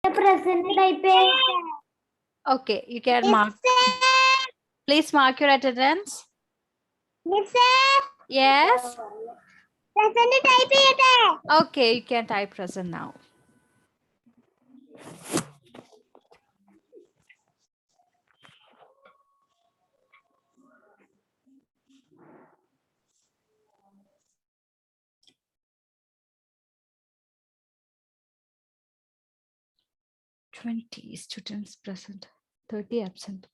Present type. Okay, you can mark. Please mark your attendance. Yes. Present type. Okay, you can type present now. "20 students present, 30 absent."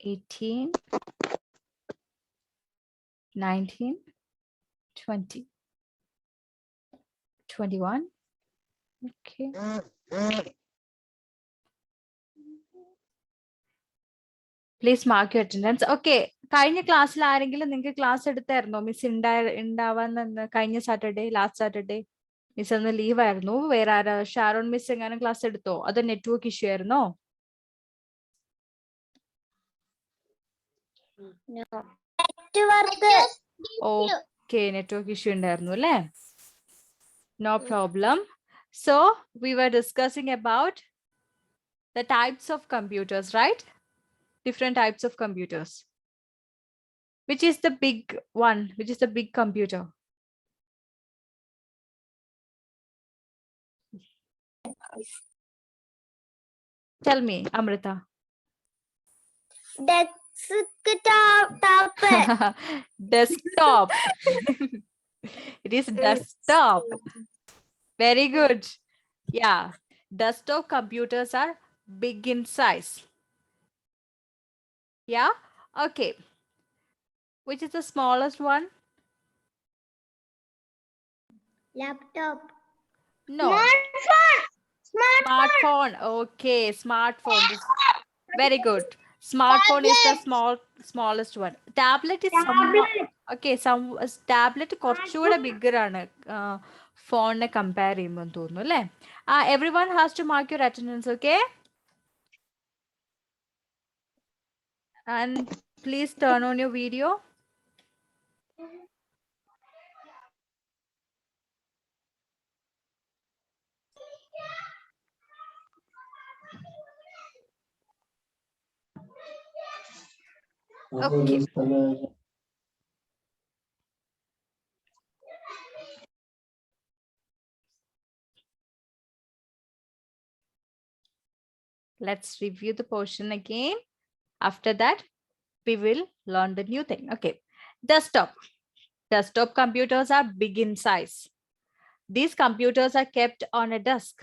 "18, 19, 20, 21." Okay. Please mark your attendance. Okay. കഴിഞ്ഞ ക്ലാസ്സിൽ ആരെങ്കിലും നിങ്ങൾക്ക് class എടുത്തായിരുന്നോ? Miss ഉണ്ടാവാന്ന് കഴിഞ്ഞ Saturday, last Saturday miss അന്ന് leave ആയിരുന്നു. വേറെ ആരാ? Sharon miss എങ്ങാനും ക്ലാസ് എടുത്തോ? അത് നെറ്റ്വർക്ക് ഇഷ്യൂ ആയിരുന്നോ? ഓക്കെ, നെറ്റ്വർക്ക് ഇഷ്യൂ ഉണ്ടായിരുന്നു അല്ലേ? No problem. So we were discussing about the types of computers, right? Different types of computers. Which is the big one? Which is the big computer? Tell me, Amrita. Desktop. It is desktop. Very good. Yeah. Desktop computers are big in size. Yeah. Okay. Which is the smallest one? Laptop. No. Smartphone. Okay. Smartphone. Very good. Smartphone is the smallest one. Tablet is okay. Tablet കുറച്ചുകൂടെ bigger ആണ് ഫോണിനെ compare ചെയ്യുമ്പോൾ തോന്നുന്നു അല്ലേ? Everyone has to mark your attendance, okay? And please turn on your video. Okay. Let's review the portion again. After that, we will learn the new thing. Okay. Desktop. Desktop computers are big in size. These computers are kept on a desk.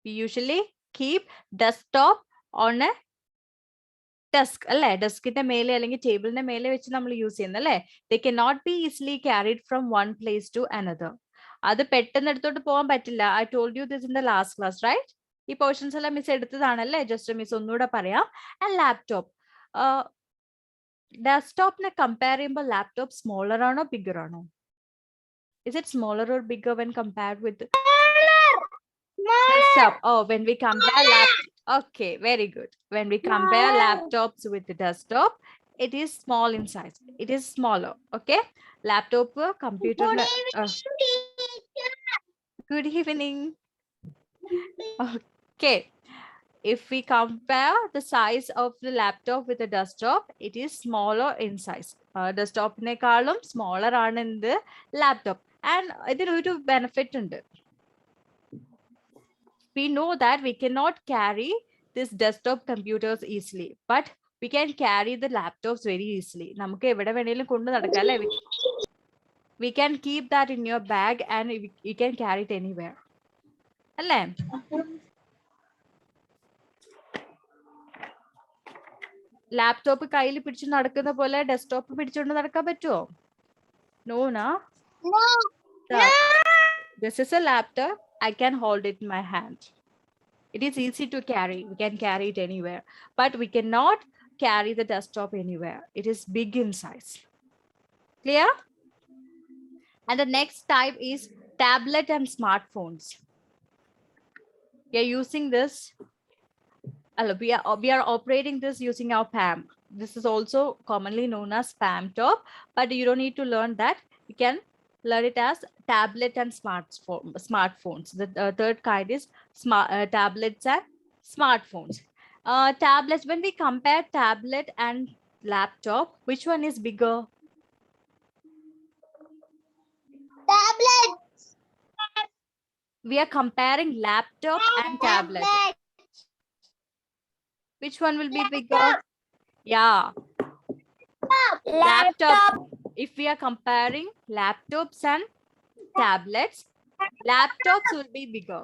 We usually keep desktop on a desk. അല്ലേ? ഡെസ്കിന്റെ മേലെ അല്ലെങ്കിൽ ടേബിളിന്റെ മേലെ വെച്ച് നമ്മൾ use ചെയ്യുന്നത് അല്ലേ? They cannot be easily carried from one place to another. അത് പെട്ടെന്ന് എടുത്തോട്ട് പോകാൻ പറ്റില്ല. I told you this in the last class, right? ഈ പോർഷൻസ് എല്ലാം മിസ് എടുത്തതാണല്ലേ? ജസ്റ്റ് മിസ് ഒന്നുകൂടെ പറയാം. And laptop. ഡെസ്ക്ടോപ്പിനെ കമ്പയർ ചെയ്യുമ്പോൾ ലാപ്ടോപ്പ് സ്മോളർ ആണോ ബിഗർ ആണോ? Is it smaller or bigger when compared with desktop? Oh, when we compare okay, very good. When we compare laptops with the desktop, it is small in size. It is smaller. Okay. Laptop computer. Good evening. Okay. If we compare the size of the laptop with the desktop, it is smaller in size. Desktop nekalum smaller ആണ് in the laptop. And ഇതിന് ഒരു benefit ഉണ്ട്. We know that we cannot carry this desktop computers easily, but we can carry the laptops very easily. നമുക്ക് എവിടെ വേണേലും കൊണ്ട് നടക്കാം അല്ലേ? We can keep that in your bag and you can carry it anywhere. അല്ലേ? Laptop കയ്യിൽ പിടിച്ചു നടക്കുന്ന പോലെ ഡെസ്ക്ടോപ്പ് പിടിച്ചുകൊണ്ട് നടക്കാൻ പറ്റുമോ? No, na? No. This is a laptop. I can hold it in my hand. It is easy to carry. We can carry it anywhere. But we cannot carry the desktop anywhere. It is big in size. Clear? And the next type is tablet and smartphones. We are using this. We are operating this using our PAM. This is also commonly known as PAM top, but you don't need to learn that. You can learn it as tablet and smartphones. The third kind is tablets and smartphones. Tablets, when we compare tablet and laptop, which one is bigger? Tablet. We are comparing laptop and tablet. Which one will be bigger? Yeah, laptop. If we are comparing laptops and tablets, laptops will be bigger.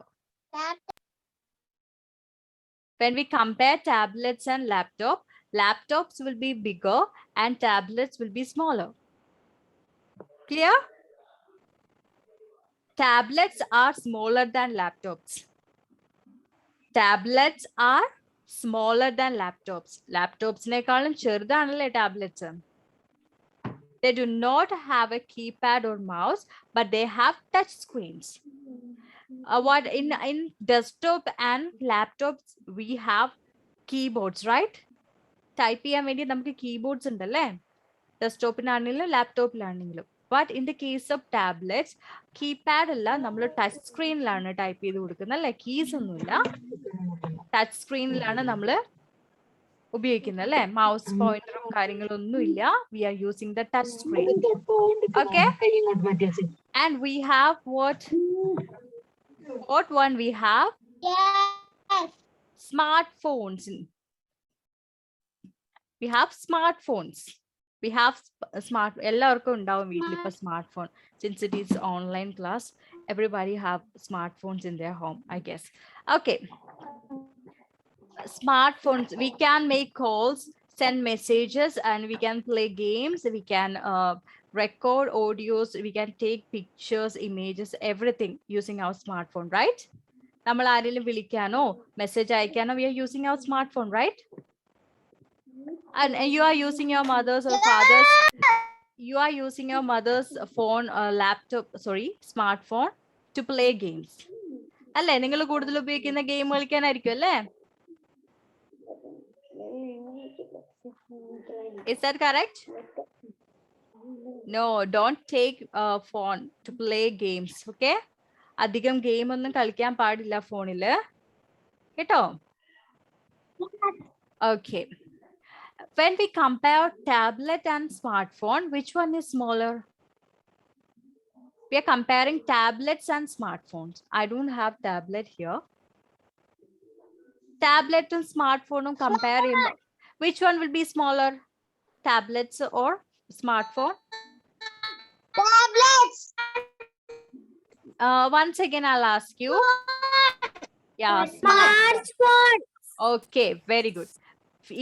When we compare tablets and laptops will be bigger and tablets will be smaller. Clear? Tablets are smaller than laptops. Tablets are smaller than laptops. Laptopsനെക്കാളും ചെറുതാണല്ലേ tablets. They do not have a keypad or mouse, but they have touch screens. What in desktop and laptops we have keyboards, right? Type ചെയ്യാൻ വേണ്ടി നമുക്ക് keyboards ഉണ്ടല്ലേ? ഡെസ്ക്ടോപ്പിനാണെങ്കിലും ലാപ്ടോപ്പിലാണെങ്കിലും. But in the case of tablets, keypad അല്ല, നമ്മൾ touch സ്ക്രീനിലാണ് type ചെയ്ത് കൊടുക്കുന്നത് അല്ലെ? Keys ഒന്നുമില്ല, ടച്ച് സ്ക്രീനിലാണ് നമ്മൾ ഉപയോഗിക്കുന്നത് അല്ലെ? മൗസ് പോയിന്ററും കാര്യങ്ങളൊന്നും ഇല്ല. We are using the touch screen. Okay. And we have what one we have? Yes. Smartphones. We have smartphones. We have എല്ലാവർക്കും ഉണ്ടാവും വീട്ടിൽ ഇപ്പൊ smartphone. Since it is online class, everybody have smartphones in their home, I guess. Okay. Smartphones, we can make calls, send messages, and we can play games. We can record audios. We can take pictures, images, everything using our smartphone, right? നമ്മൾ ആരെങ്കിലും വിളിക്കാനോ message അയക്കാനോ we are using our smartphone, right? And you are using your mother's or father's, you are using your mother's phone, laptop, sorry, smartphone to play games. അല്ലേ? നിങ്ങൾ കൂടുതൽ ഉപയോഗിക്കുന്ന game കളിക്കാനായിരിക്കും അല്ലേ? Is that correct? No, don't take a phone to play games, okay? അധികം game ഒന്നും കളിക്കാൻ പാടില്ല ഫോണില്, കേട്ടോ? Okay. When we compare tablet and smartphone, which one is smaller? We are comparing tablets and smartphones. I don't have tablet here. Tablet and smartphone compare. Which one will be smaller? Tablets or smartphone? Tablets. Once again, I'll ask you. Yeah, Smartphone. Okay, very good.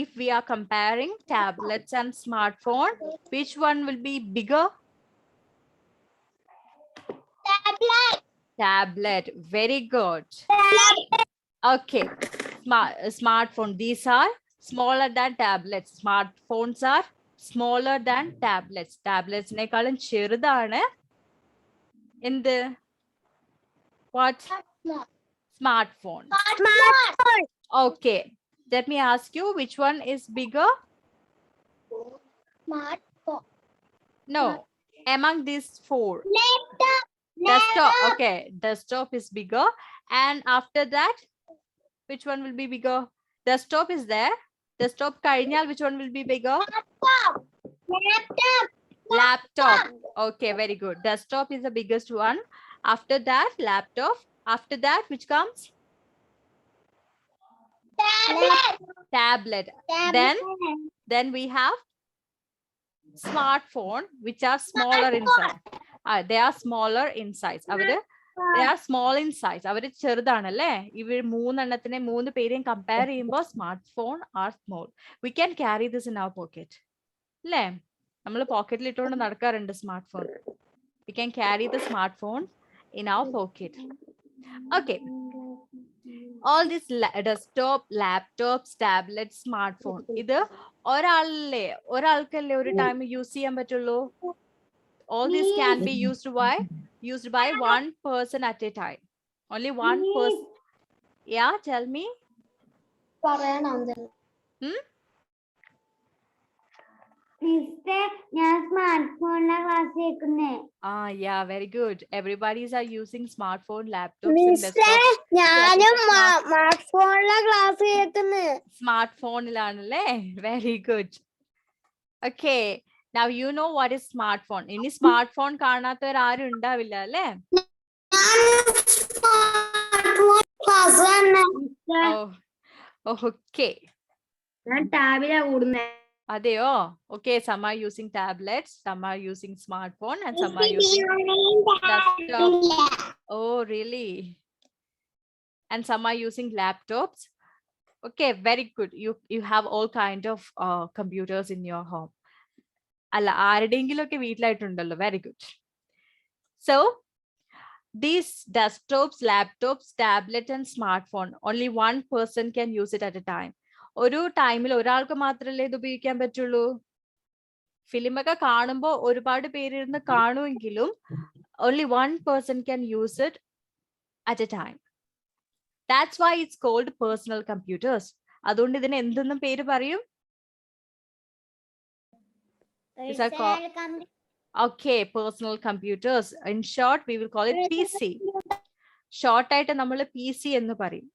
If we are comparing tablets and smartphone, which one will be bigger? Tablet. Tablet. Very good. Okay. Smartphone. These are smaller than tablets. Smartphones are smaller than tablets. Tablets നെക്കാളും ചെറുതാണ് എന്ത്? What? Smartphone. Smartphone. Okay. Let me ask you, which one is bigger? Smartphone. No. Among these four. Laptop. Desktop. Okay. Desktop is bigger. And after that, which one will be bigger? Desktop is there. Desktop കഴിഞ്ഞാൽ, which one will be bigger? Laptop. Laptop. Laptop. Okay, very good. Desktop is the biggest one. After that, laptop. After that, which comes? Tablet. Tablet. Then we have smartphone, which are smaller in size. They are smaller in size. They are small in size. അവര് ചെറുതാണല്ലേ? ഇവർ മൂന്നെണ്ണത്തിനെ മൂന്ന് പേരെയും compare ചെയ്യുമ്പോൾ smartphone are small. We can carry this in our pocket. അല്ലേ? നമ്മൾ പോക്കറ്റിൽ ഇട്ടുകൊണ്ട് നടക്കാറുണ്ട് smartphone. We can carry the smartphone in our pocket. Okay. All this desktop, laptops, tablets, smartphone. ഇത് ഒരാൾക്കല്ലേ ഒരു ടൈം യൂസ് ചെയ്യാൻ പറ്റുള്ളൂ? all these can be used by one person at a time. Only one person. Yeah, tell me. Hmm? Yeah, very good. Everybody's are using smartphone, laptops, and desktop. ഞാനും smart ഫോണിലെ class കേൾക്കുന്നത്. Smartphone ഇലാണല്ലേ? Very good. Okay, now you know what is smartphone. ഇനി smartphone കാണാത്തവർ ആരും ഉണ്ടാവില്ല അല്ലേ? Class തന്നെ. Oh, okay. ഞാൻ ടാബിലാ കൂടുന്നേ. Adeo. Okay, some are using tablets, some are using smartphone, and some are using desktop. Oh, really? And some are using laptops. Okay, very good. You have all kind of computers in your home. Alla ആരുടെയെങ്കിലുമൊക്കെ വീട്ടിലായിട്ടുണ്ടല്ലോ. Very good. So these desktops, laptops, tablet, and smartphone, only one person can use it at a time. ഒരു ടൈമിൽ ഒരാൾക്ക് മാത്രമല്ലേ ഇത് ഉപയോഗിക്കാൻ പറ്റുള്ളൂ. ഫിലിമൊക്കെ കാണുമ്പോൾ ഒരുപാട് പേരിരുന്ന് കാണുമെങ്കിലും only one person can use it at a time. That's why it's called personal computers. അതുകൊണ്ട് ഇതിന് എന്തെന്നും പേര് പറയും? Okay, personal computers. In short, we will call it PC. Short ആയിട്ട് നമ്മൾ PC എന്ന് പറയും.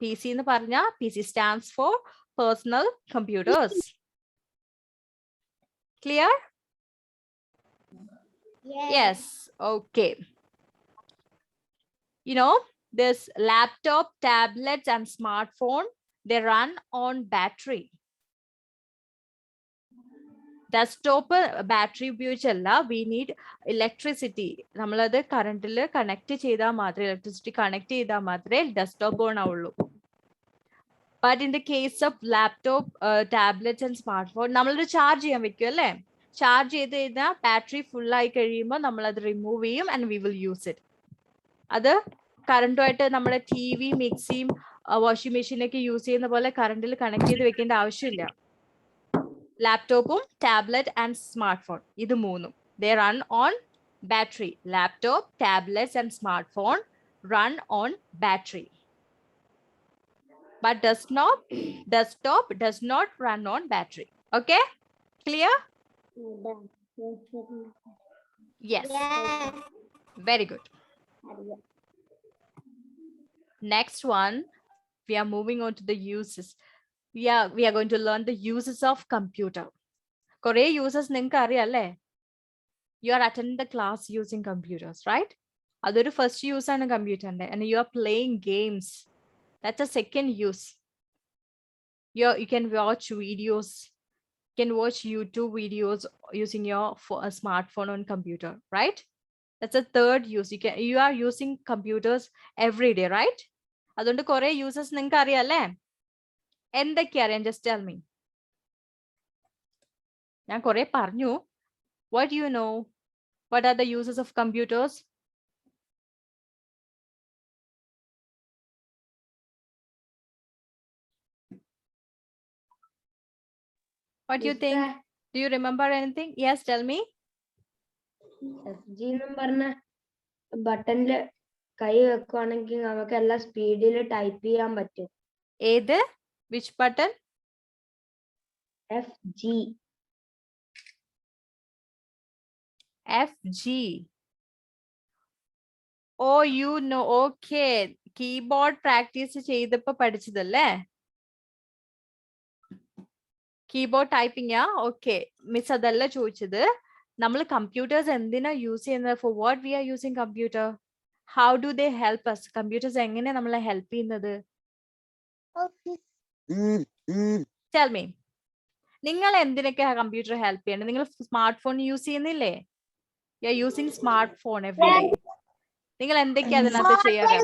PC എന്ന് പറഞ്ഞാൽ PC stands for personal computers. Clear? Yes. Okay. You know, this laptop, tablets, and smartphone, they run on battery. Desktop battery ഉപയോഗിച്ചല്ല, we need electricity. നമ്മളത് കറണ്ടിൽ connect ചെയ്താൽ മാത്രമേ, electricity connect ചെയ്താൽ മാത്രമേ ഡെസ്ക്ടോപ്പ് ഓൺ ആവുള്ളൂ. But in the case of laptop, tablets, and smartphone, നമ്മളത് charge ചെയ്യാൻ വെക്കും അല്ലേ? ചാർജ് ചെയ്ത് കഴിഞ്ഞാൽ ബാറ്ററി ഫുൾ ആയി കഴിയുമ്പോൾ നമ്മൾ അത് റിമൂവ് ചെയ്യും and we will use it. അത് കറണ്ടുമായിട്ട് നമ്മുടെ TV, മിക്സിയും വാഷിംഗ് മെഷീനൊക്കെ യൂസ് ചെയ്യുന്ന പോലെ കറണ്ടിൽ കണക്ട് ചെയ്ത് വെക്കേണ്ട ആവശ്യമില്ല. ലാപ്ടോപ്പും ടാബ്ലറ്റ് ആൻഡ് സ്മാർട്ട്ഫോൺ ഇത് മൂന്നും they run on battery. Laptop, tablets, and smartphone run on battery. But desktop does not run on battery. Okay, clear? Yes. Very good. Next one, we are moving on to the uses. We are going to learn the uses of computer. Kore uses ninka ariyale. You are attending the class using computers, right? Adoru first use on a computer and you are playing games. That's a second use. You can watch videos. You can watch YouTube videos using your smartphone on computer, right? That's a third use. You are using computers every day, right? അതുകൊണ്ട് കുറെ uses നിങ്ങൾക്ക് അറിയാല്ലേ? എന്തൊക്കെയാ അറിയാം? Just tell me. ഞാൻ കുറെ പറഞ്ഞു. What do you know? What are the uses of computers? What do you think? Do you remember anything? Yes, tell me. പറഞ്ഞ ബട്ടണില് കൈ വെക്കുവാണെങ്കിൽ നമുക്ക് എല്ലാം സ്പീഡിൽ ടൈപ്പ് ചെയ്യാൻ പറ്റും. ഏത്? Which button? FG. FG. Oh, you know. Okay. Keyboard practice ചെയ്തപ്പോ പഠിച്ചതല്ലേ? കീബോർഡ് ടൈപ്പിംഗ് ആ? ഓക്കെ മിസ് അതല്ല ചോദിച്ചത്. നമ്മൾ കമ്പ്യൂട്ടേഴ്സ് എന്തിനാ യൂസ് ചെയ്യുന്നത്? For what we are using computer? How do they help us? Computers എങ്ങനെ നമ്മളെ ഹെൽപ്പ് ചെയ്യുന്നത്? Tell me. നിങ്ങൾ എന്തിനൊക്കെയാ കമ്പ്യൂട്ടർ ഹെൽപ്പ് ചെയ്യണം? നിങ്ങൾ സ്മാർട്ട് ഫോൺ യൂസ് ചെയ്യുന്നില്ലേ? You are using smart phone every day. നിങ്ങൾ എന്തൊക്കെയാ അതിനകത്ത് ചെയ്യാറ്?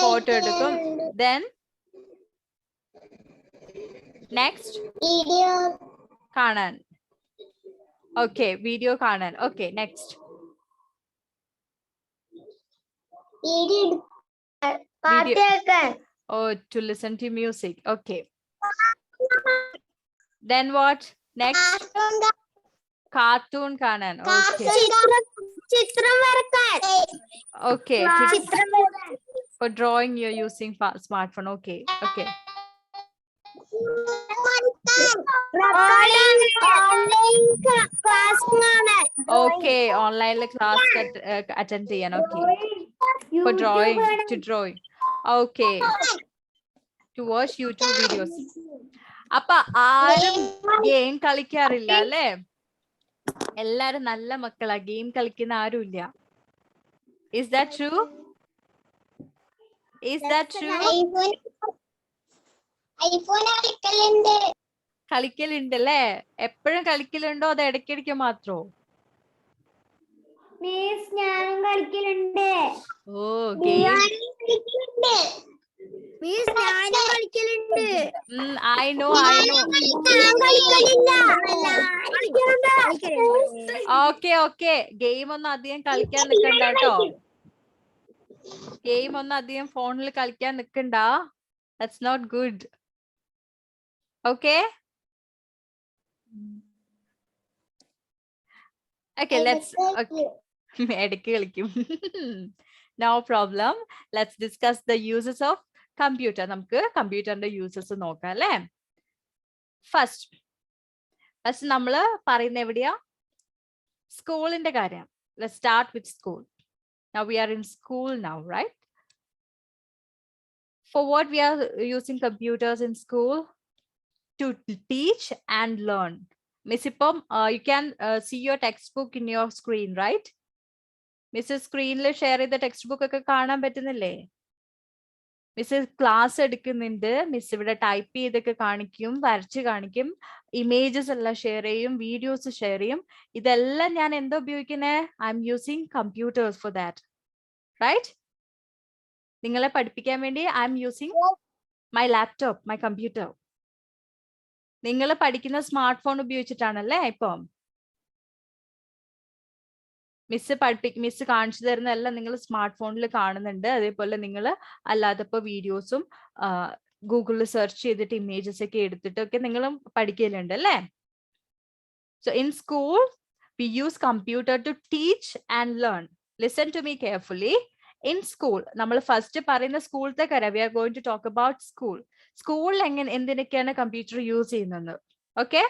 ഫോട്ടോ എടുക്കും. ദെൻ നെക്സ്റ്റ് കാണാൻ. ഓക്കെ, വീഡിയോ കാണാൻ. Okay, next oh, to listen to music. Okay, then what next? Cartoon കാണാൻ. ഓക്കെ ചിത്രം വരക്കാൻ. ഓക്കെ. ചിത്രം വരക്കാൻ. For drawing you're using smartphone. Okay. Okay. Okay. Online class attend ചെയ്യാൻ. Okay. For drawing, to drawing. Okay. To watch YouTube videos. അപ്പൊ ആരും game കളിക്കാറില്ല അല്ലേ? എല്ലാരും നല്ല മക്കളാ, ഗെയിം കളിക്കുന്ന ആരും ഇല്ല. Is that true? Is that true? കളിക്കലുണ്ടല്ലേ? എപ്പോഴും കളിക്കലുണ്ടോ അതോ ഇടയ്ക്കിടയ്ക്ക് മാത്രോ? ഞാനും കളിക്കലുണ്ട്. ഓ ഗെയിം. ഞാനും കളിക്കലുണ്ട്. I know. Okay. ഗെയിം ഒന്നും അധികം കളിക്കാൻ നിക്കണ്ട കേട്ടോ. ഗെയിം ഒന്നും അധികം ഫോണിൽ കളിക്കാൻ നിക്കണ്ട. That's not good. Okay? Okay, let's. Okay. ഇടയ്ക്ക് കളിക്കും. No problem. Let's discuss the uses of computer. നമുക്ക് കമ്പ്യൂട്ടറിന്റെ യൂസസ് നോക്കാം അല്ലേ? ഫസ്റ്റ് നമ്മള് പറയുന്ന എവിടെയാ? സ്കൂളിന്റെ കാര്യം. Let's start with school. Now we are in school now, right? For what we are using computers in school? To teach and learn. Miss Ipom, you can see your textbook in your screen, right? Mrs. Screenൽ share ചെയ്ത text book ഒക്കെ കാണാൻ പറ്റുന്നില്ലേ? Miss class എടുക്കുന്നുണ്ട്. Miss ഇവിടെ type ചെയ്തൊക്കെ കാണിക്കും, വരച്ച് കാണിക്കും, ഇമേജസ് എല്ലാം ഷെയർ ചെയ്യും, വീഡിയോസ് ഷെയർ ചെയ്യും. ഇതെല്ലാം ഞാൻ എന്താ ഉപയോഗിക്കുന്നത്? I am using computers for that, right? നിങ്ങളെ പഠിപ്പിക്കാൻ വേണ്ടി I am using my laptop, my computer. നിങ്ങൾ പഠിക്കുന്ന സ്മാർട്ട് ഫോൺ ഉപയോഗിച്ചിട്ടാണല്ലേ ഇപ്പം? മിസ് കാണിച്ചു തരുന്ന എല്ലാം നിങ്ങൾ സ്മാർട്ട് ഫോണിൽ കാണുന്നുണ്ട്. അതേപോലെ നിങ്ങൾ അല്ലാതെ ഇപ്പൊ വീഡിയോസും ഗൂഗിളിൽ സെർച്ച് ചെയ്തിട്ട് ഇമേജസ് ഒക്കെ എടുത്തിട്ടൊക്കെ നിങ്ങളും പഠിക്കലുണ്ട് അല്ലേ? So in school we use computer to teach and learn. Listen to me carefully. In school നമ്മൾ ഫസ്റ്റ് പറയുന്ന സ്കൂളത്തെ കാര്യം. We are going to talk about school. സ്കൂളിൽ എന്തിനൊക്കെയാണ് കമ്പ്യൂട്ടർ യൂസ് ചെയ്യുന്നത്? Okay.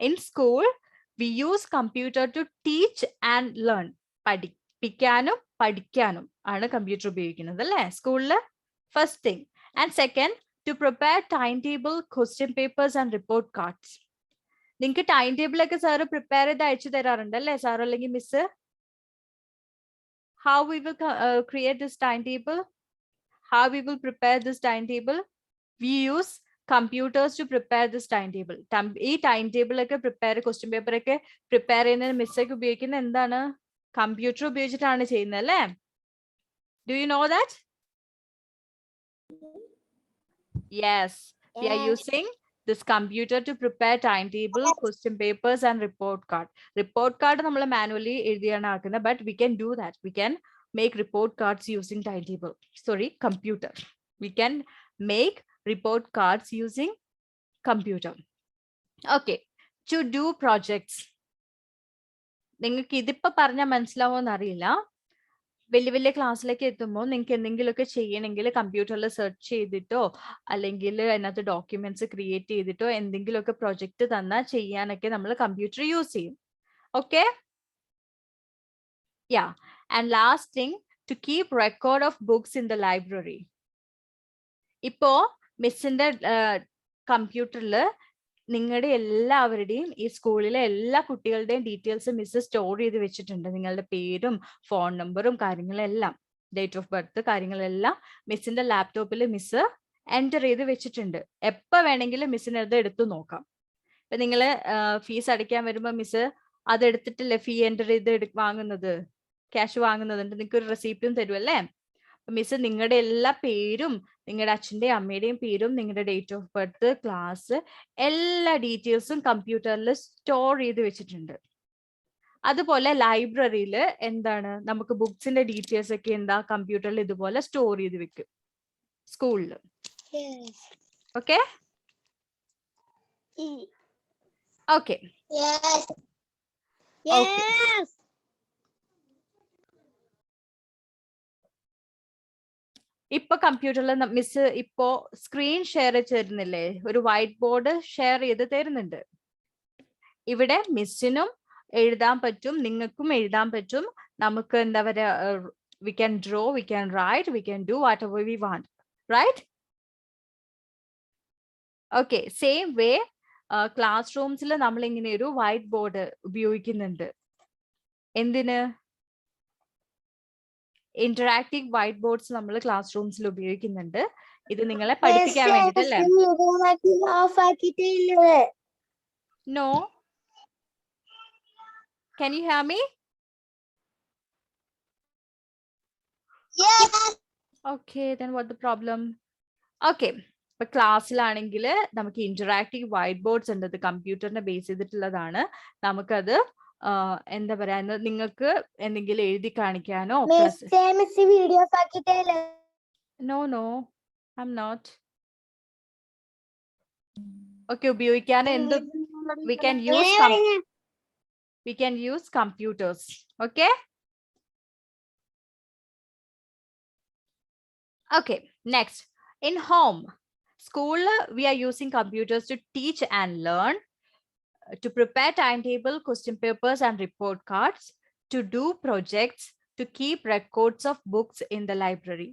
In school we use computer to teach and learn. പഠിപ്പിക്കാനും പഠിക്കാനും ആണ് കമ്പ്യൂട്ടർ ഉപയോഗിക്കുന്നത് അല്ലേ സ്കൂളിൽ? First thing. And second, to prepare time table, question papers and report cards. നിങ്ങൾക്ക് ടൈം ടേബിൾ ഒക്കെ സാറ് പ്രിപ്പയർ ചെയ്ത് അയച്ചു തരാറുണ്ട് അല്ലേ സാർ അല്ലെങ്കിൽ miss? How we will create this timetable? How we will prepare this timetable? We use computers to prepare this timetable. ഈ time table ഒക്കെ question paper ഒക്കെ പ്രിപ്പയർ ചെയ്യുന്ന മിസ്സൊക്കെ ഉപയോഗിക്കുന്നത് എന്താണ്? കമ്പ്യൂട്ടർ ഉപയോഗിച്ചിട്ടാണ് ചെയ്യുന്നത് അല്ലേ? Do you know that? Yes, we are using this computer to prepare timetable, question papers and report card. Report card നമ്മൾ മാനുവലി എഴുതിയാണ് ആക്കുന്നത്, but we can do that. We can make report cards using timetable. Sorry, computer. We can make report cards using computer. Okay, to do projects. നിങ്ങൾക്ക് ഇതിപ്പോ പറഞ്ഞാൽ മനസ്സിലാവോന്ന് അറിയില്ല. വലിയ ക്ലാസ്സിലേക്ക് എത്തുമ്പോൾ നിങ്ങൾക്ക് എന്തെങ്കിലുമൊക്കെ ചെയ്യണമെങ്കിൽ കമ്പ്യൂട്ടറിൽ സെർച്ച് ചെയ്തിട്ടോ അല്ലെങ്കിൽ അതിനകത്ത് ഡോക്യുമെന്റ്സ് ക്രിയേറ്റ് ചെയ്തിട്ടോ എന്തെങ്കിലുമൊക്കെ പ്രൊജക്ട് തന്നാൽ ചെയ്യാനൊക്കെ നമ്മൾ കമ്പ്യൂട്ടർ യൂസ് ചെയ്യും. Okay? Yeah. And last thing, to keep record of books in the library. ഇപ്പോ മിസ്സിന്റെ കമ്പ്യൂട്ടറിൽ നിങ്ങളുടെ എല്ലാവരുടെയും ഈ സ്കൂളിലെ എല്ലാ കുട്ടികളുടെയും ഡീറ്റെയിൽസ് മിസ് സ്റ്റോർ ചെയ്ത് വെച്ചിട്ടുണ്ട്. നിങ്ങളുടെ പേരും ഫോൺ നമ്പറും കാര്യങ്ങളെല്ലാം, ഡേറ്റ് ഓഫ് ബർത്ത് കാര്യങ്ങളെല്ലാം മിസ്സിന്റെ ലാപ്ടോപ്പിൽ മിസ് എൻ്റർ ചെയ്ത് വെച്ചിട്ടുണ്ട്. എപ്പോൾ വേണമെങ്കിലും മിസ്സിന് അത് എടുത്തു നോക്കാം. ഇപ്പൊ നിങ്ങൾ ഫീസ് അടയ്ക്കാൻ വരുമ്പോൾ മിസ് അതെടുത്തിട്ടല്ലേ ഫീ എൻ്റർ ചെയ്ത് വാങ്ങുന്നത്, ക്യാഷ് വാങ്ങുന്നതുണ്ട്. നിങ്ങൾക്ക് ഒരു റെസിപ്റ്റും തരുമല്ലേ? മിസ് നിങ്ങളുടെ എല്ലാ പേരും, നിങ്ങളുടെ അച്ഛൻ്റെയും അമ്മയുടെയും പേരും, നിങ്ങളുടെ ഡേറ്റ് ഓഫ് ബർത്ത്, ക്ലാസ്, എല്ലാ ഡീറ്റെയിൽസും കമ്പ്യൂട്ടറിൽ സ്റ്റോർ ചെയ്ത് വെച്ചിട്ടുണ്ട്. അതുപോലെ ലൈബ്രറിയിൽ എന്താണ്, നമുക്ക് ബുക്സിന്റെ ഡീറ്റെയിൽസ് ഒക്കെ എന്താ കമ്പ്യൂട്ടറിൽ ഇതുപോലെ സ്റ്റോർ ചെയ്ത് വെക്കും സ്കൂളിൽ. ഓക്കെ? ഓക്കെ. Okay. Yes. ഇപ്പൊ കമ്പ്യൂട്ടറിൽ മിസ് ഇപ്പോ സ്ക്രീൻ ഷെയർ തരുന്നില്ലേ, ഒരു വൈറ്റ് ബോർഡ് ഷെയർ ചെയ്ത് തരുന്നുണ്ട്. ഇവിടെ മിസ്സിനും എഴുതാൻ പറ്റും, നിങ്ങൾക്കും എഴുതാൻ പറ്റും. നമുക്ക് എന്താ പറയാ, we can draw, we can write, we can do whatever we want, right? Okay, same way class റൂംസിൽ നമ്മൾ ഇങ്ങനെ ഒരു വൈറ്റ് ബോർഡ് ഉപയോഗിക്കുന്നുണ്ട്. എന്തിന്? ഇന്ററാക്റ്റീവ് വൈറ്റ് ബോർഡ്സ് നമ്മൾ ക്ലാസ് റൂംസിൽ ഉപയോഗിക്കുന്നുണ്ട്. ഇത് നിങ്ങളെ പഠിപ്പിക്കാൻ വേണ്ടിട്ടല്ലേ? No. Can you hear me? Yes. Okay, then what the problem? Okay. ഇപ്പൊ ക്ലാസ്സിലാണെങ്കിൽ നമുക്ക് ഇന്ററാക്റ്റീവ് വൈറ്റ് ബോർഡ്സ് ഉണ്ട്. കമ്പ്യൂട്ടറിനെ ബേസ് ചെയ്തിട്ടുള്ളതാണ്. നമുക്കത് എന്താ പറയാ, നിങ്ങൾക്ക് എന്തെങ്കിലും എഴുതി കാണിക്കാനോ. Videos ആക്കിട്ടല്ലേ? No, no, I'm not. Okay, ഉപയോഗിക്കാൻ എന്ത് we can use computers. Okay. Okay, next. In home, school, we are using computers to teach and learn, to prepare timetable, question papers and report cards, to do projects, to keep records of books in the library.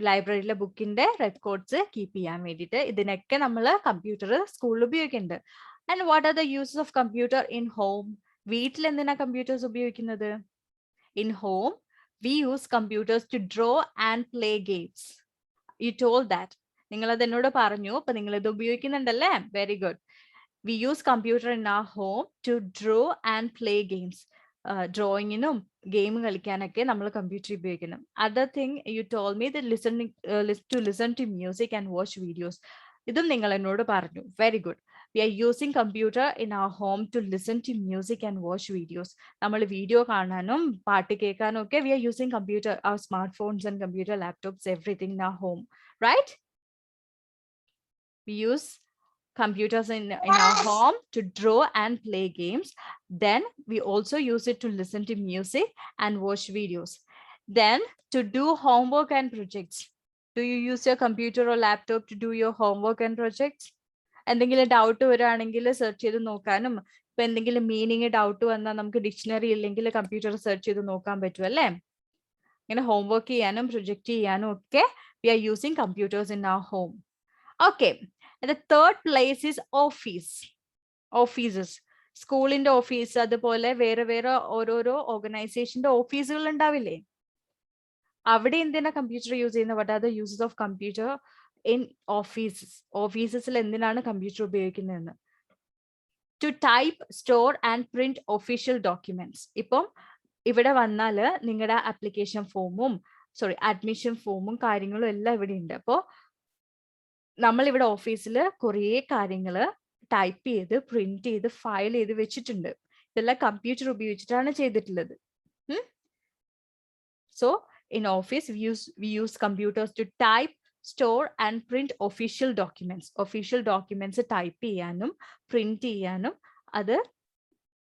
ലൈബ്രറിയിലെ ബുക്കിന്റെ records keep ചെയ്യാൻ വേണ്ടിയിട്ട് ഇതിനൊക്കെ നമ്മൾ computer സ്കൂളിൽ ഉപയോഗിക്കുന്നുണ്ട്. And what are the uses of computer in home? വീട്ടിൽ എന്തിനാ computers ഉപയോഗിക്കുന്നത്? In home we use computers to draw and play games. You told that. നിങ്ങൾ അത് എന്നോട് പറഞ്ഞു, അപ്പൊ നിങ്ങൾ ഇത് ഉപയോഗിക്കുന്നുണ്ടല്ലേ? Very good. We use computer in our home to draw and play games. ഡ്രോയിങ്ങിനും ഗെയിം കളിക്കാനൊക്കെ നമ്മൾ കമ്പ്യൂട്ടർ ഉപയോഗിക്കണം. Other thing you told me to listen to music and watch videos. ഇതും നിങ്ങൾ എന്നോട് പറഞ്ഞു. Very good. We are using computer in our home to listen to music and watch videos. നമ്മൾ video കാണാനും പാട്ട് കേൾക്കാനും ഒക്കെ we are using computer, our smart phones and computer laptops, everything in our home, right? We use computers in our home to draw and play games. Then we also use it to listen to music and watch videos. Then to do homework and projects. Do you use your computer or laptop to do your homework and projects? എന്തെങ്കിലും doubt വരികയാണെങ്കിൽ search ചെയ്ത് നോക്കാനും, ഇപ്പൊ എന്തെങ്കിലും meaning doubt വന്നാൽ നമുക്ക് dictionary ഇല്ലെങ്കിൽ computer search ചെയ്ത് നോക്കാൻ പറ്റും അല്ലേ? ഇങ്ങനെ ഹോംവർക്ക് ചെയ്യാനും പ്രൊജക്ട് ചെയ്യാനും ഒക്കെ we are using computers in our home. Okay. And the third place is office. Offices. സ്കൂളിന്റെ ഓഫീസ്, അതുപോലെ വേറെ വേറെ ഓരോരോ ഓർഗനൈസേഷന്റെ ഓഫീസുകൾ ഉണ്ടാവില്ലേ? അവിടെ എന്തിനാ കമ്പ്യൂട്ടർ യൂസ് ചെയ്യുന്നത്? What are the uses of computer in offices? ഓഫീസസിൽ എന്തിനാണ് കമ്പ്യൂട്ടർ ഉപയോഗിക്കുന്നതെന്ന്? To type, store and print official documents. ഇപ്പം ഇവിടെ വന്നാൽ നിങ്ങളുടെ ആപ്ലിക്കേഷൻ ഫോമും അഡ്മിഷൻ ഫോമും കാര്യങ്ങളും എല്ലാം ഇവിടെ ഉണ്ട്. അപ്പോൾ നമ്മൾ ഇവിടെ ഓഫീസിൽ കുറേ കാര്യങ്ങൾ ടൈപ്പ് ചെയ്ത് പ്രിന്റ് ചെയ്ത് ഫയൽ ചെയ്ത് വെച്ചിട്ടുണ്ട്. ഇതെല്ലാം കമ്പ്യൂട്ടർ ഉപയോഗിച്ചിട്ടാണ് ചെയ്തിട്ടുള്ളത്. So in office we use computers to type, store and print official documents. Official documents type ചെയ്യാനും പ്രിന്റ് ചെയ്യാനും അത്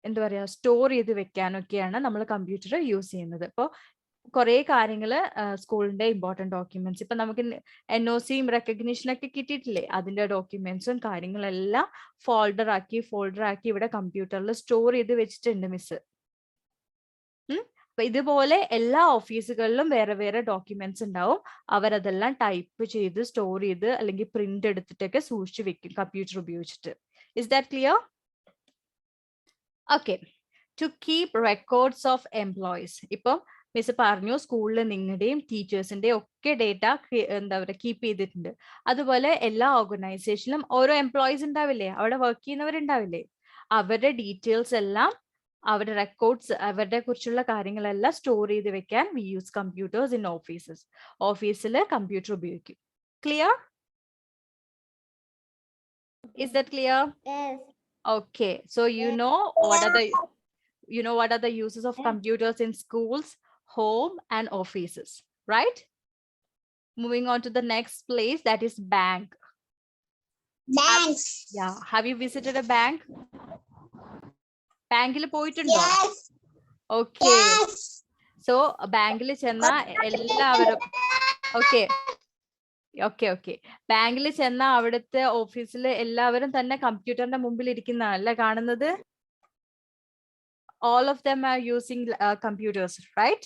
എന്താ പറയാ സ്റ്റോർ ചെയ്ത് വെക്കാനൊക്കെയാണ് നമ്മൾ കമ്പ്യൂട്ടർ യൂസ് ചെയ്യുന്നത്. അപ്പോൾ കുറെ കാര്യങ്ങൾ സ്കൂളിന്റെ ഇമ്പോർട്ടന്റ് ഡോക്യുമെന്റ്സ്, ഇപ്പൊ നമുക്ക് NOCയും റെക്കഗ്നീഷനും ഒക്കെ കിട്ടിയിട്ടില്ലേ, അതിന്റെ ഡോക്യുമെന്റ്സും കാര്യങ്ങളെല്ലാം ഫോൾഡർ ആക്കി ഇവിടെ കമ്പ്യൂട്ടറിൽ സ്റ്റോർ ചെയ്ത് വെച്ചിട്ടുണ്ട് മിസ്. അപ്പൊ ഇതുപോലെ എല്ലാ ഓഫീസുകളിലും വേറെ വേറെ ഡോക്യുമെന്റ്സ് ഉണ്ടാവും. അവരതെല്ലാം ടൈപ്പ് ചെയ്ത് സ്റ്റോർ ചെയ്ത് അല്ലെങ്കിൽ പ്രിന്റ് എടുത്തിട്ടൊക്കെ സൂക്ഷിച്ചു വെക്കും കമ്പ്യൂട്ടർ ഉപയോഗിച്ചിട്ട്. Is that clear? Okay. To keep records of employees. ഇപ്പം മിസ് പറഞ്ഞു സ്കൂളിൽ നിങ്ങളുടെയും ടീച്ചേഴ്സിന്റെയും ഒക്കെ ഡേറ്റ എന്താ പറയുക കീപ്പ് ചെയ്തിട്ടുണ്ട്. അതുപോലെ എല്ലാ ഓർഗനൈസേഷനിലും ഓരോ എംപ്ലോയീസ് ഉണ്ടാവില്ലേ, അവിടെ വർക്ക് ചെയ്യുന്നവരുണ്ടാവില്ലേ, അവരുടെ ഡീറ്റെയിൽസ് എല്ലാം, അവരുടെ റെക്കോർഡ്സ്, അവരുടെ കുറിച്ചുള്ള കാര്യങ്ങളെല്ലാം സ്റ്റോർ ചെയ്ത് വെക്കാൻ V use computers in offices. ഓഫീസിൽ കമ്പ്യൂട്ടർ ഉപയോഗിക്കും. Clear? Is that clear? Yes. Okay, so you know what are the uses of computers in schools, home and offices, right? Moving on to the next place, that is bank. Banks. Yeah, have you visited a bank? ബാങ്കിൽ പോയിട്ടുണ്ടോ? Okay, so ബാങ്കിൽ ചെന്ന എല്ലാവരും okay okay okay ബാങ്കിൽ ചെന്ന അവിടുത്തെ ഓഫീസിൽ എല്ലാവരും തന്നെ കമ്പ്യൂട്ടറിന്റെ മുമ്പിൽ ഇരിക്കുന്നതല്ലേ കാണുന്നത്? All of them are using computers, right?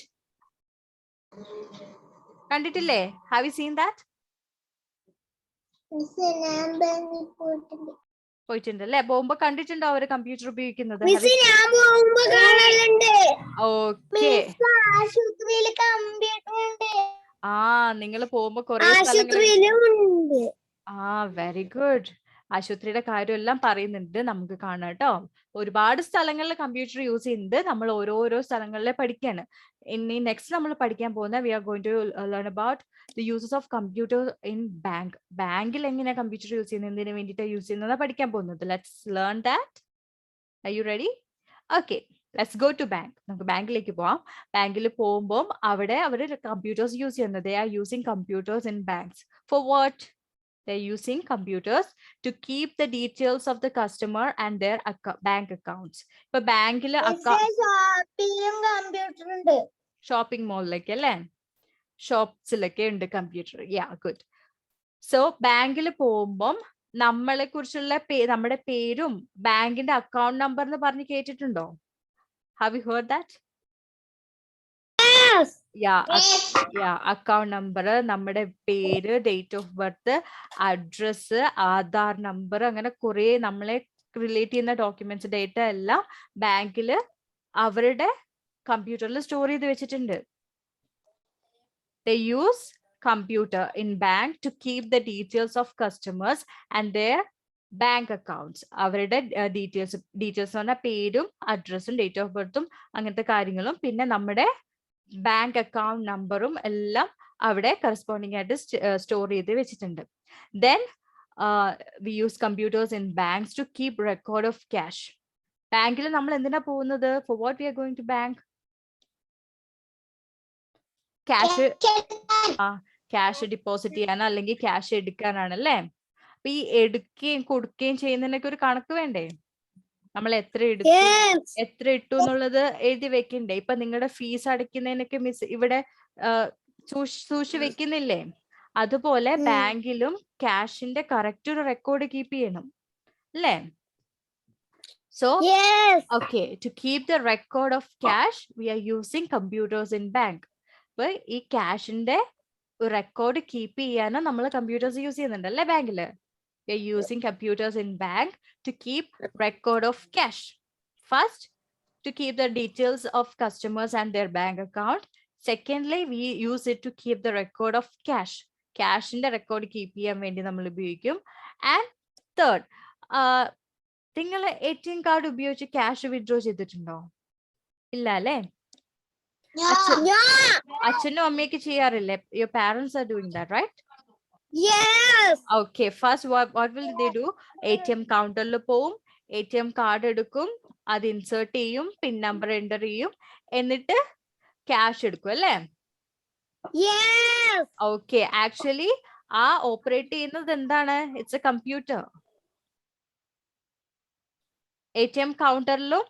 കണ്ടിട്ടില്ലേ? Have you seen that? പോയിട്ടുണ്ടല്ലേ? പോകുമ്പോ കണ്ടിട്ടുണ്ടോ അവര് കമ്പ്യൂട്ടർ ഉപയോഗിക്കുന്നത്? ഓക്കെ, ആ നിങ്ങൾ പോകുമ്പോ കുറെ സ്ഥലങ്ങളിൽ വെരി ഗുഡ്. ആശുപത്രിയുടെ കാര്യം എല്ലാം പറയുന്നുണ്ട്, നമുക്ക് കാണാം കേട്ടോ. ഒരുപാട് സ്ഥലങ്ങളിൽ കമ്പ്യൂട്ടർ യൂസ് ചെയ്യുന്നുണ്ട്. നമ്മൾ ഓരോരോ സ്ഥലങ്ങളിലെ പഠിക്കാണ്. ഇനി നെക്സ്റ്റ് നമ്മൾ പഠിക്കാൻ പോകുന്ന we are going to learn about the uses of computer in bank. ബാങ്കിൽ എങ്ങനെയാ കമ്പ്യൂട്ടർ യൂസ് ചെയ്യുന്നത്, എന്തിനു വേണ്ടിയിട്ടാണ് യൂസ് ചെയ്യുന്നത് പഠിക്കാൻ പോകുന്നത്. Let's learn that. Are you ready? Okay, let's go to bank. നമുക്ക് ബാങ്കിലേക്ക് പോവാം. ബാങ്കിൽ പോകുമ്പോൾ അവിടെ അവർ കമ്പ്യൂട്ടേഴ്സ് യൂസ് ചെയ്യുന്നത്. They are using computers in banks. For what? They're using computers to keep the details of the customer and their bank accounts. ഇപ്പൊ ബാങ്കിൽ shopping മോളിലൊക്കെ അല്ലേ, ഷോപ്സിലൊക്കെ ഉണ്ട് കമ്പ്യൂട്ടർ. Yeah good. സോ ബാങ്കിൽ പോകുമ്പം നമ്മളെ കുറിച്ചുള്ള നമ്മുടെ പേരും ബാങ്കിന്റെ അക്കൗണ്ട് നമ്പർ എന്ന് പറഞ്ഞ് കേട്ടിട്ടുണ്ടോ? Have you heard that? Account number, നമ്മുടെ പേര്, date of birth, address, Aadhaar number, അങ്ങനെ കുറെ നമ്മളെ റിലേറ്റ് ചെയ്യുന്ന ഡോക്യുമെന്റ്സ്, ഡേറ്റ എല്ലാം ബാങ്കില് അവരുടെ കമ്പ്യൂട്ടറിൽ സ്റ്റോർ ചെയ്ത് വെച്ചിട്ടുണ്ട്. They use computer in bank to keep the details of customers and their bank accounts. അവരുടെ ഡീറ്റെയിൽസ് എന്ന് പറഞ്ഞാൽ പേരും അഡ്രസ്സും ഡേറ്റ് ഓഫ് ബർത്തും അങ്ങനത്തെ കാര്യങ്ങളും പിന്നെ നമ്മുടെ ബാങ്ക് അക്കൗണ്ട് നമ്പറും എല്ലാം അവിടെ കറസ്പോണ്ടിങ് ആയിട്ട് സ്റ്റോർ ചെയ്ത് വെച്ചിട്ടുണ്ട്. Then we use computers in banks to keep record of cash. ബാങ്കിൽ നമ്മൾ എന്തിനാ പോകുന്നത്? For what we are going to bank? Cash deposit ചെയ്യാനോ അല്ലെങ്കിൽ ക്യാഷ് എടുക്കാനാണല്ലേ. അപ്പൊ ഈ എടുക്കുകയും കൊടുക്കുകയും ചെയ്യുന്നതിനൊക്കെ ഒരു കണക്ക് വേണ്ടേ? നമ്മൾ എത്ര ഇട്ടു എന്നുള്ളത് എഴുതി വെക്കണ്ടേ? ഇപ്പൊ നിങ്ങളുടെ ഫീസ് അടയ്ക്കുന്നതിനൊക്കെ മിസ് ഇവിടെ സൂക്ഷിച്ചു വെക്കുന്നില്ലേ? അതുപോലെ ബാങ്കിലും ക്യാഷിന്റെ കറക്റ്റ് ഒരു റെക്കോർഡ് കീപ്പ് ചെയ്യണം അല്ലേ? So okay, to keep the record of cash we are using computers in bank. അപ്പൊ ഈ ക്യാഷിന്റെ റെക്കോർഡ് കീപ്പ് ചെയ്യാനും നമ്മൾ കമ്പ്യൂട്ടേഴ്സ് യൂസ് ചെയ്യുന്നുണ്ട് അല്ലേ ബാങ്കില്? We are using computers in bank to keep record of cash. First, to keep the details of customers and their bank account. Secondly, we use it to keep the record of cash. Cash in the record keep ചെയ്യാൻ വേണ്ടി നമ്മൾ ഉപയോഗിക്കും. And third, നിങ്ങൾ ATM card ഉപയോഗിച്ച് cash withdraw ചെയ്തിട്ടുണ്ടോ? ഇല്ല അല്ലേ? അച്ഛനും അമ്മയൊക്കെ ചെയ്യാറില്ലേ? Your parents are doing that, right? Yes. Okay, first what will they do? ATM counter lo povum, ATM card edukum, ad insert ചെയ്യും, pin number enter ചെയ്യും, എന്നിട്ട് cash എടുക്കും അല്ലേ? Yes. Okay, actually ആ ഓപ്പറേറ്റ് ചെയ്യുന്നത് എന്താണ്? It's a computer. ATM കൗണ്ടറിലും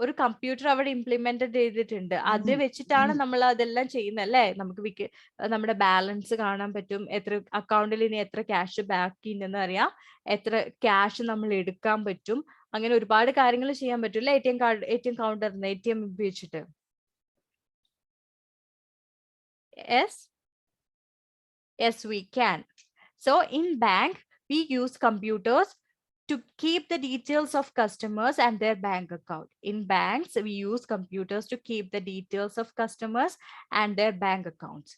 ഒരു computer അവിടെ ഇംപ്ലിമെന്റ് ചെയ്തിട്ടുണ്ട്. അത് വെച്ചിട്ടാണ് നമ്മൾ അതെല്ലാം ചെയ്യുന്നത് അല്ലേ? നമുക്ക് നമ്മുടെ ബാലൻസ് കാണാൻ പറ്റും, എത്ര അക്കൗണ്ടിൽ ഇനി എത്ര ക്യാഷ് ബാക്കി ഉണ്ടെന്ന് അറിയാം, എത്ര ക്യാഷ് നമ്മൾ എടുക്കാൻ പറ്റും, അങ്ങനെ ഒരുപാട് കാര്യങ്ങൾ ചെയ്യാൻ പറ്റും അല്ലേ? ATM കൗണ്ടറിന് ATM ഉപയോഗിച്ചിട്ട്. Yes, we can. So in bank we use computers to keep the details of customers and their bank account. In banks, we use computers to keep the details of customers and their bank accounts.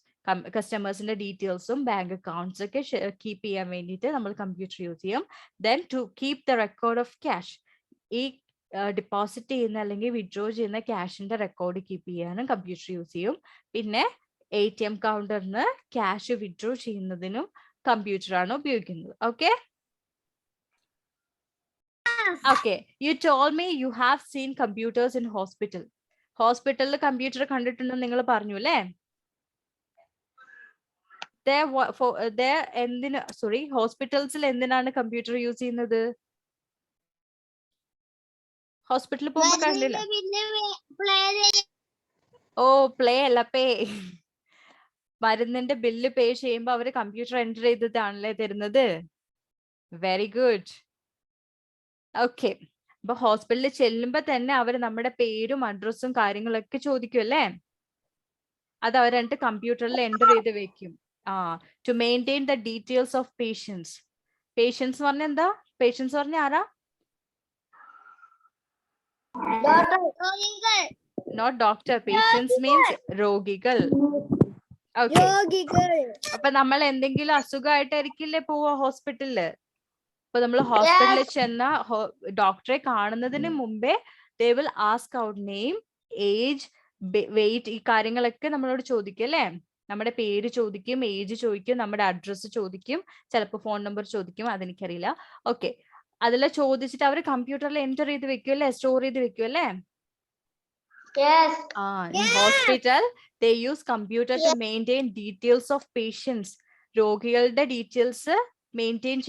Customers in the details of bank accounts ഒക്കെ keep ചെയ്യാൻ വേണ്ടിയിട്ട് നമ്മൾ computer use ചെയ്യും. Then to keep the record of cash. ഈ deposit ചെയ്യുന്ന അല്ലെങ്കിൽ withdraw ചെയ്യുന്ന ക്യാഷിന്റെ record keep ചെയ്യാനും കമ്പ്യൂട്ടർ യൂസ് ചെയ്യും. പിന്നെ ATM കൗണ്ടറിന് ക്യാഷ് വിഡ്രോ ചെയ്യുന്നതിനും കമ്പ്യൂട്ടറാണ് ഉപയോഗിക്കുന്നത്. Okay? Okay, you told me you have seen computers in hospital. ഹോസ്പിറ്റലിൽ കമ്പ്യൂട്ടർ കണ്ടിട്ടുണ്ടെന്ന് നിങ്ങൾ പറഞ്ഞു അല്ലേ? ഹോസ്പിറ്റൽസിൽ എന്തിനാണ് കമ്പ്യൂട്ടർ യൂസ് ചെയ്യുന്നത്? ഹോസ്പിറ്റലിൽ പോകുമ്പോ കണ്ടില്ല. ഓ പ്ലേ അല്ല പേ. മരുന്നിന്റെ ബില്ല് പേ ചെയ്യുമ്പോ അവര് കമ്പ്യൂട്ടർ എൻ്റർ ചെയ്തിട്ടാണല്ലേ തരുന്നത്. Very good. ഓക്കെ, അപ്പൊ ഹോസ്പിറ്റലിൽ ചെല്ലുമ്പോ തന്നെ അവര് നമ്മുടെ പേരും അഡ്രസ്സും കാര്യങ്ങളൊക്കെ ചോദിക്കും അല്ലേ? അത് അവർ എന്നിട്ട് കമ്പ്യൂട്ടറിൽ എൻ്റർ ചെയ്ത് വെക്കും. To maintain the details of patients. Patients പറഞ്ഞ എന്താ? പേഷ്യൻസ് പറഞ്ഞ ആരാ? Not doctor. പേഷ്യൻസ് മീൻസ് രോഗികൾ. ഓക്കെ, അപ്പൊ നമ്മൾ എന്തെങ്കിലും അസുഖമായിട്ടായിരിക്കില്ലേ പോവാ ഹോസ്പിറ്റലില്. അപ്പൊ നമ്മൾ ഹോസ്പിറ്റലിൽ ചെന്ന ഡോക്ടറെ കാണുന്നതിന് മുമ്പേ they will ask our name, age, weight, ഈ കാര്യങ്ങളൊക്കെ നമ്മളോട് ചോദിക്കും അല്ലേ? നമ്മുടെ പേര് ചോദിക്കും, ഏജ് ചോദിക്കും, നമ്മുടെ അഡ്രസ്സ് ചോദിക്കും, ചിലപ്പോൾ ഫോൺ നമ്പർ ചോദിക്കും, അതെനിക്കറിയില്ല. ഓക്കെ, അതെല്ലാം ചോദിച്ചിട്ട് അവർ കമ്പ്യൂട്ടറിൽ എൻ്റർ ചെയ്ത് വെക്കും അല്ലേ? സ്റ്റോർ ചെയ്ത് വെക്കും അല്ലേ? In hospital they use computer to maintain details of patients. രോഗികളുടെ ഡീറ്റെയിൽസ് മെയിൻറ്റെയിൻ